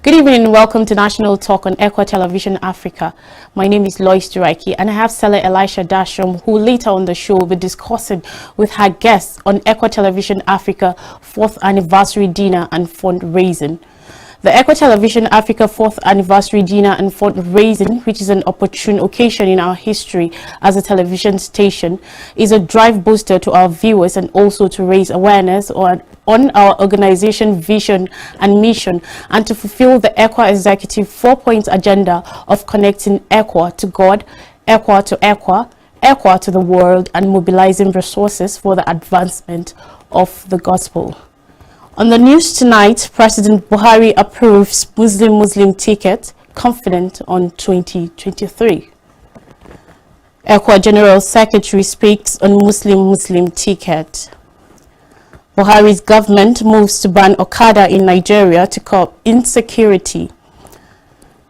Good evening and welcome to National Talk on ECWA Television Africa. My name is Lois Duraki and I have Sela Elisha Dasham, who later on the show will be discussing with her guests on ECWA Television Africa 4th Anniversary Dinner and Fundraising. The ECWA Television Africa 4th Anniversary Dinner and Fundraising, which is an opportune occasion in our history as a television station, is a drive booster to our viewers and also to raise awareness on our organization vision and mission, and to fulfill the ECWA Executive 4-point agenda of connecting ECWA to God, ECWA to ECWA, ECWA to the world, and mobilizing resources for the advancement of the gospel. On the news tonight, President Buhari approves Muslim ticket, confident on 2023. ECWA General Secretary speaks on Muslim ticket. Buhari's government moves to ban Okada in Nigeria to curb insecurity.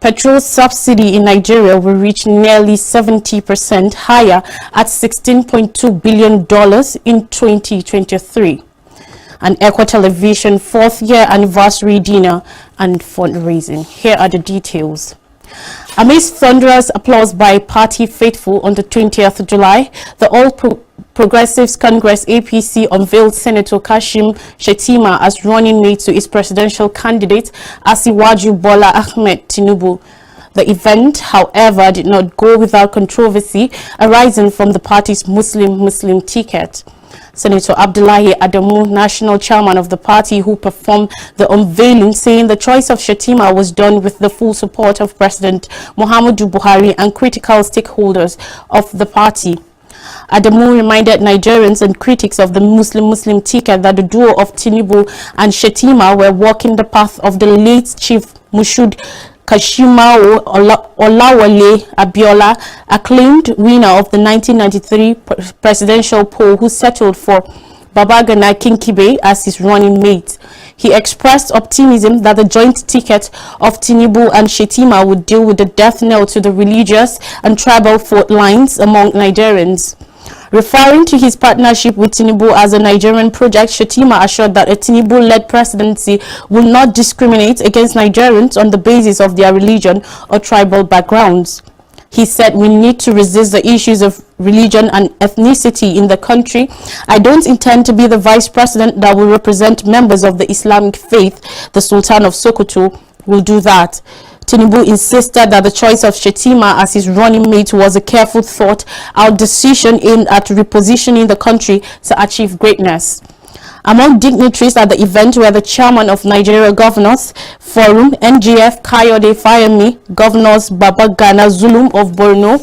Petrol subsidy in Nigeria will reach nearly 70% higher at $16.2 billion in 2023. An ECWA Television 4th year anniversary dinner and fundraising. Here are the details. Amidst thunderous applause by party faithful on the 20th of July, the All Progressives Congress APC unveiled Senator Kashim Shettima as running mate to its presidential candidate Asiwaju Bola Ahmed Tinubu. The event, however, did not go without controversy arising from the party's Muslim ticket. Senator Abdullahi Adamu, national chairman of the party, who performed the unveiling, saying the choice of Shettima was done with the full support of President Muhammadu Buhari and critical stakeholders of the party. Adamu reminded Nigerians and critics of the Muslim ticket that the duo of Tinubu and Shettima were walking the path of the late Chief Moshood Kashimao Olawale Abiola, acclaimed winner of the 1993 presidential poll, who settled for Babagana Kingibe as his running mate. He expressed optimism that the joint ticket of Tinubu and Shettima would deal with the death knell to the religious and tribal fault lines among Nigerians. Referring to his partnership with Tinubu as a Nigerian project, Shettima assured that a Tinubu-led presidency will not discriminate against Nigerians on the basis of their religion or tribal backgrounds. He said, "We need to resist the issues of religion and ethnicity in the country. I don't intend to be the vice president that will represent members of the Islamic faith. The Sultan of Sokoto will do that." Tinubu insisted that the choice of Shettima as his running mate was a careful thought-out decision aimed at repositioning the country to achieve greatness. Among dignitaries at the event were the chairman of Nigeria Governors Forum, NGF Kayode Fayemi, Governors Babagana Zulum of Borno,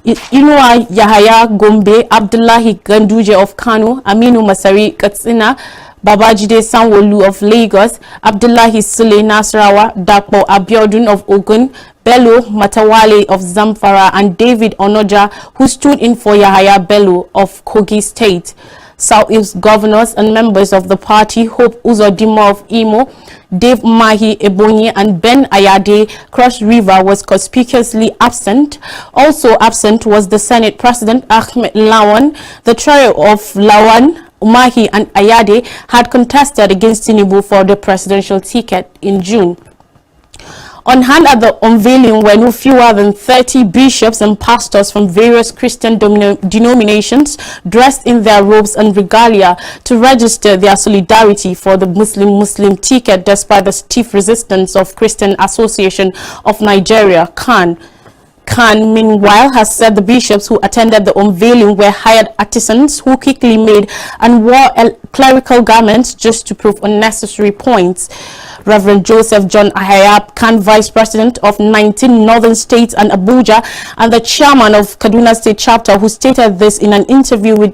Inuwa Yahaya Gombe, Abdullahi Ganduje of Kano, Aminu Masari Katsina, Babajide Sanwo-Olu of Lagos, Abdullahi Sule Nasarawa, Dapo Abiodun of Ogun, Bello Matawale of Zamfara, and David Onoja, who stood in for Yahaya Bello of Kogi State. Southeast governors and members of the party, Hope Uzodinma of Imo, Dave Mahi Ebonyi, and Ben Ayade Cross River, was conspicuously absent. Also absent was the Senate President Ahmed Lawan. The trio of Lawan, Umahi, and Ayade had contested against Tinubu for the presidential ticket in June. On hand at the unveiling were no fewer than 30 bishops and pastors from various Christian denominations, dressed in their robes and regalia, to register their solidarity for the Muslim ticket despite the stiff resistance of Christian Association of Nigeria, CAN. Khan, meanwhile, has said the bishops who attended the unveiling were hired artisans who quickly made and wore clerical garments just to prove unnecessary points. Reverend Joseph John Ahayab, Khan Vice President of 19 Northern States and Abuja, and the chairman of Kaduna State Chapter, who stated this in an interview with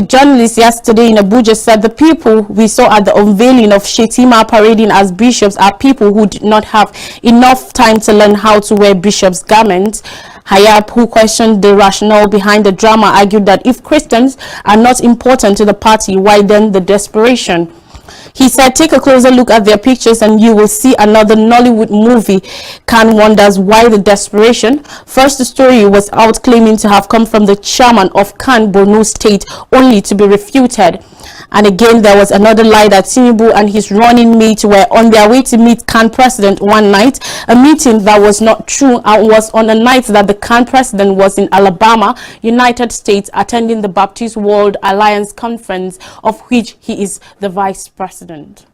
journalists yesterday in Abuja, said the people we saw at the unveiling of Shettima parading as bishops are people who did not have enough time to learn how to wear bishops' garments. Hayab, who questioned the rationale behind the drama, argued that if Christians are not important to the party, why then the desperation? He said, "Take a closer look at their pictures and you will see another Nollywood movie." Khan wonders why the desperation. First, the story was out claiming to have come from the chairman of Khan Borno State, only to be refuted. And again, there was another lie that Tinubu and his running mate were on their way to meet Khan president one night, a meeting that was not true and was on a night that the Khan president was in Alabama, United States, attending the Baptist World Alliance conference, of which he is the vice president.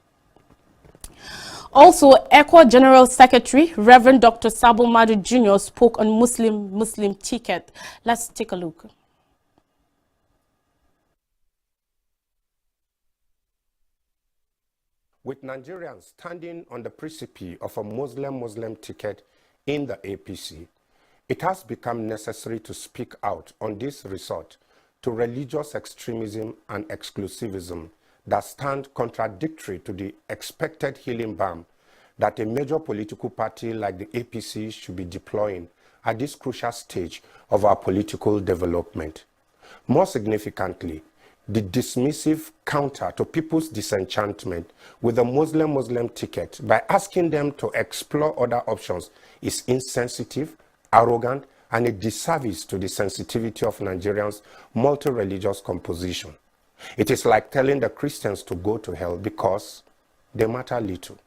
Also, ECWA General Secretary Reverend Dr. Sabo Madu Jr. spoke on Muslim ticket. Let's take a look. With Nigerians standing on the precipice of a Muslim ticket in the APC, it has become necessary to speak out on this resort to religious extremism and exclusivism that stand contradictory to the expected healing balm that a major political party like the APC should be deploying at this crucial stage of our political development. More significantly, the dismissive counter to people's disenchantment with the Muslim ticket by asking them to explore other options is insensitive, arrogant, and a disservice to the sensitivity of Nigerians' multi-religious composition. It is like telling the Christians to go to hell because they matter little.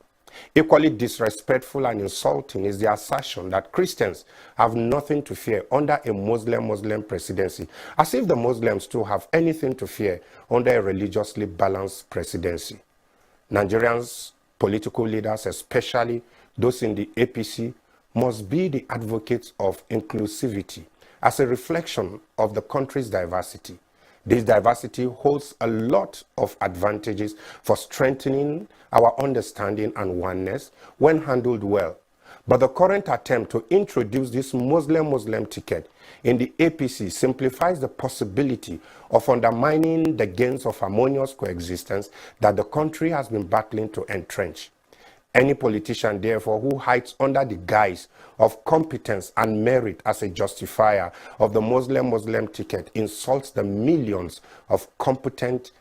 Equally disrespectful and insulting is the assertion that Christians have nothing to fear under a Muslim presidency, as if the Muslims too have anything to fear under a religiously balanced presidency. Nigerians' political leaders, especially those in the APC, must be the advocates of inclusivity as a reflection of the country's diversity. This diversity holds a lot of advantages for strengthening our understanding and oneness when handled well. But the current attempt to introduce this Muslim ticket in the APC simplifies the possibility of undermining the gains of harmonious coexistence that the country has been battling to entrench. Any politician, therefore, who hides under the guise of competence and merit as a justifier of the Muslim ticket insults the millions of competent,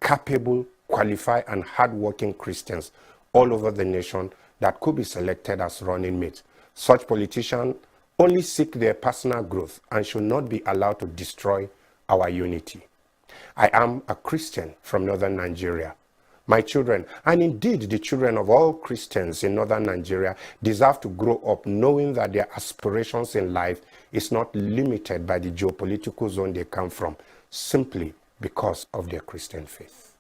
capable, qualified, and hardworking Christians all over the nation that could be selected as running mates. Such politicians only seek their personal growth and should not be allowed to destroy our unity. I am a Christian from northern Nigeria. My children, and indeed the children of all Christians in northern Nigeria, deserve to grow up knowing that their aspirations in life is not limited by the geopolitical zone they come from, simply because of their Christian faith.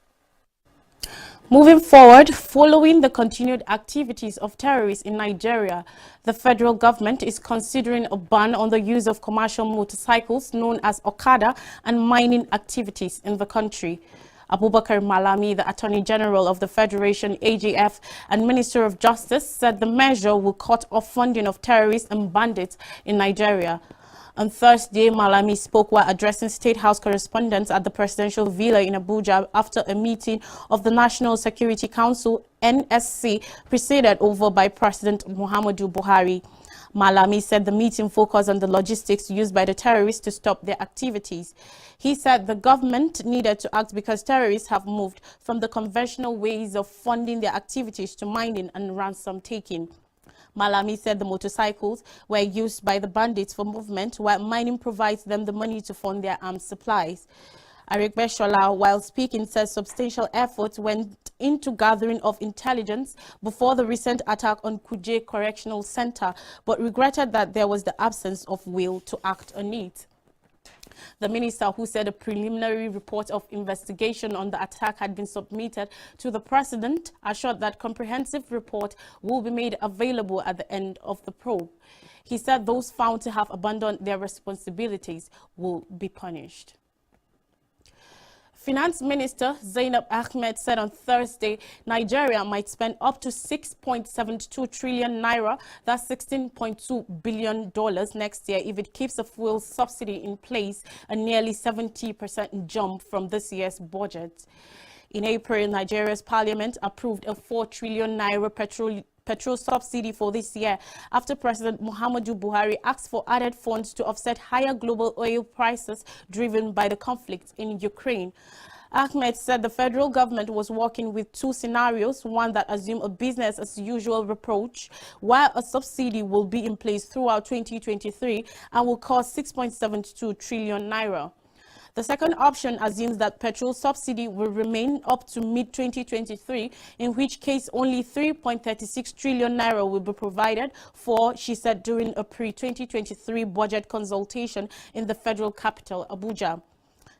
Moving forward, following the continued activities of terrorists in Nigeria, the federal government is considering a ban on the use of commercial motorcycles known as Okada and mining activities in the country. Abubakar Malami, the Attorney General of the Federation, AGF, and Minister of Justice, said the measure will cut off funding of terrorists and bandits in Nigeria. On Thursday, Malami spoke while addressing State House correspondents at the Presidential Villa in Abuja after a meeting of the National Security Council, NSC, presided over by President Muhammadu Buhari. Malami said the meeting focused on the logistics used by the terrorists to stop their activities. He said the government needed to act because terrorists have moved from the conventional ways of funding their activities to mining and ransom taking. Malami said the motorcycles were used by the bandits for movement, while mining provides them the money to fund their arms supplies. Arik Beshola, while speaking, said substantial efforts went into gathering of intelligence before the recent attack on Kuje Correctional Center, but regretted that there was the absence of will to act on it. The minister, who said a preliminary report of investigation on the attack had been submitted to the president, assured that comprehensive report will be made available at the end of the probe. He said those found to have abandoned their responsibilities will be punished. Finance Minister Zainab Ahmed said on Thursday Nigeria might spend up to 6.72 trillion naira, that's $16.2 billion next year, if it keeps a fuel subsidy in place, a nearly 70% jump from this year's budget. In April, Nigeria's parliament approved a 4 trillion naira petrol subsidy for this year after President Muhammadu Buhari asked for added funds to offset higher global oil prices driven by the conflict in Ukraine. Ahmed said the federal government was working with two scenarios, one that assumed a business as usual approach, while a subsidy will be in place throughout 2023 and will cost 6.72 trillion naira. The second option assumes that petrol subsidy will remain up to mid-2023, in which case only 3.36 trillion naira will be provided for, she said during a pre-2023 budget consultation in the federal capital, Abuja.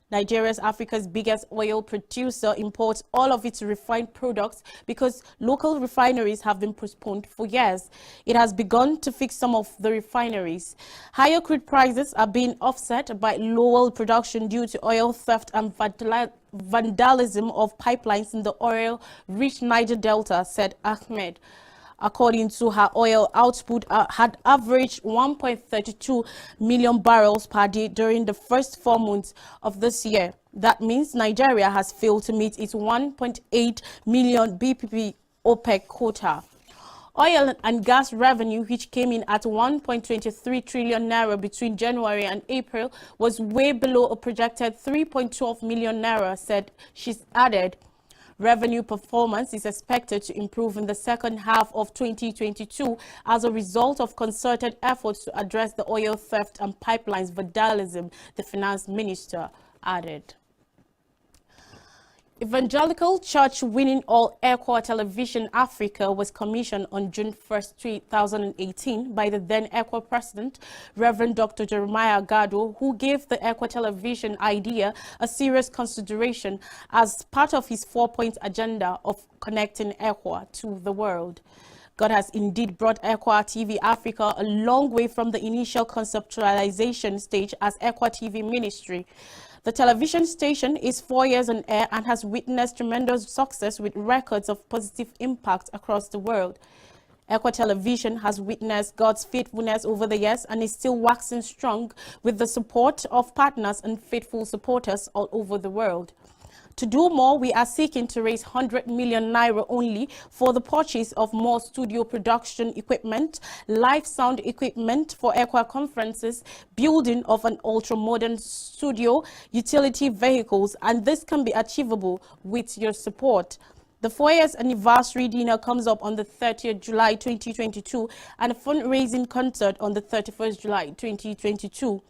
Nigeria, Africa's biggest oil producer, imports all of its refined products because local refineries have been postponed for years. It has begun to fix some of the refineries. Higher crude prices are being offset by lower production due to oil theft and vandalism of pipelines in the oil-rich Niger Delta, said Ahmed. According to her, oil output had averaged 1.32 million barrels per day during the first 4 months of this year. That means Nigeria has failed to meet its 1.8 million BPP OPEC quota. Oil and gas revenue, which came in at 1.23 trillion naira between January and April, was way below a projected 3.12 million naira, said she added. Revenue performance is expected to improve in the second half of 2022 as a result of concerted efforts to address the oil theft and pipelines vandalism, the finance minister added. Evangelical Church Winning All ECWA Television Africa was commissioned on June 1, 2018 by the then ECWA president, Reverend Dr. Jeremiah Gado, who gave the ECWA television idea a serious consideration as part of his 4-point agenda of connecting ECWA to the world. God has indeed brought ECWA TV Africa a long way from the initial conceptualization stage as ECWA TV ministry. The television station is 4 years on air and has witnessed tremendous success with records of positive impact across the world. ECWA Television has witnessed God's faithfulness over the years and is still waxing strong with the support of partners and faithful supporters all over the world. To do more, we are seeking to raise 100 million naira only for the purchase of more studio production equipment, live sound equipment for ECWA conferences, building of an ultra-modern studio, utility vehicles, and this can be achievable with your support. The 4 years anniversary dinner comes up on the 30th July 2022 and a fundraising concert on the 31st July 2022.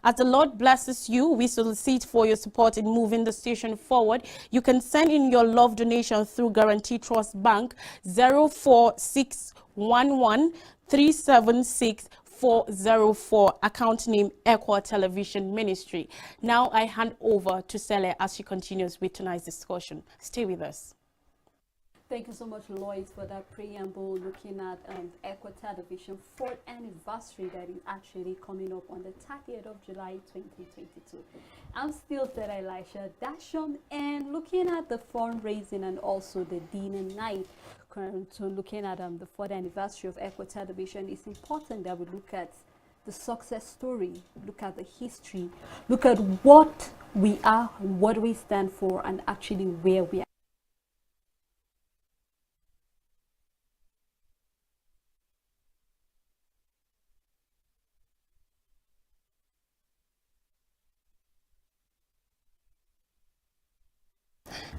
As the Lord blesses you, we solicit for your support in moving the station forward. You can send in your love donation through Guarantee Trust Bank 04611 376 404, account name ECWA Television Ministry. Now I hand over to Sele as she continues with tonight's discussion. Stay with us. Thank you so much, Lloyd, for that preamble looking at ECWA Television 4th anniversary that is actually coming up on the 30th of July 2022. I'm still Sarah Elisha Dasham, and looking at the fundraising and also the dinner night, so looking at the 4th anniversary of ECWA Television, it's important that we look at the success story, look at the history, look at what we are, what we stand for, and actually where we are.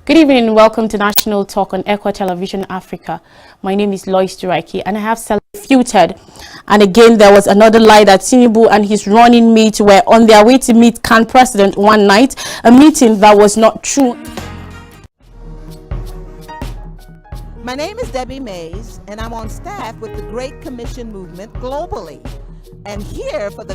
Good evening and welcome to National Talk on ECWA Television Africa. My name is Lois Duraki and I have self-refuted. And again, there was another lie that Tinubu and his running mate were on their way to meet CAN president one night, a meeting that was not true. My name is Debbie Mays and I'm on staff with the Great Commission movement globally. And here for the